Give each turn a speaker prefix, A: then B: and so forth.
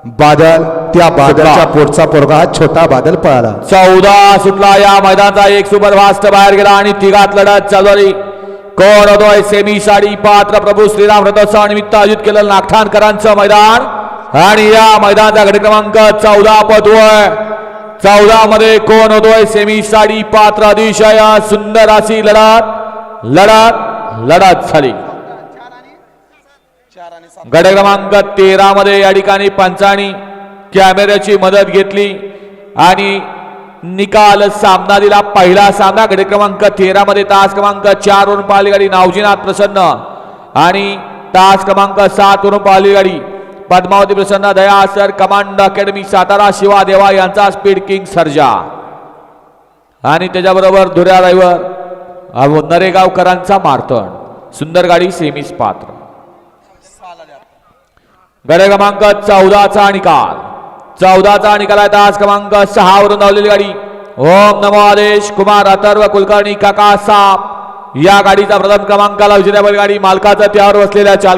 A: बादल त्या बादलच्या पोटचा पोरगा हा छोटा बादल पळाला।
B: 14 सुटला या मैदानाचा एक सुपरफास्ट बाहेर गेला आणि तिघात लढत चालू झाली। कोण होतोय सेमी साडी पात्र प्रभू श्रीराम रथोत्सव निमित्त आयोजित केलेलं नागठाणकरांचं मैदान आणि या मैदानाचा गट क्रमांक 14 पदोय। 14 मध्ये कोण होतोय सेमी साडी पात्र अतिशय सुंदर अशी लढत झाली। गट क्रमांक 13 मध्ये या ठिकाणी पंचांनी कॅमेऱ्याची मदत घेतली आणि निकाल सामना दिला। पहिला सामना गट क्रमांक 13 मध्ये तास क्रमांक 4 वरून पाहिली गाडी नावजीनाथ प्रसन्न आणि तास क्रमांक 7 वरून पाहिली गाडी पद्मावती प्रसन्न दया sir command academy Satara Shiva Deva यांचा स्पीड किंग सर्जा आणि त्याच्याबरोबर धुऱ्या ड्रायव्हर नरेगावकरांचा मारतण। सुंदर गाडी सेमीस पात्र। गट क्रमांक 14 चा निकाल 14 चा निकाल आहे तास क्रमांक 6 वरून धावलेली गाडी ओम नमो आदेश कुमार अथर्व कुलकर्णी काका साप या गाडीचा प्रथम क्रमांकाला विजेत्या बैलगाडी मालकाचा त्यावर बसलेल्या चालक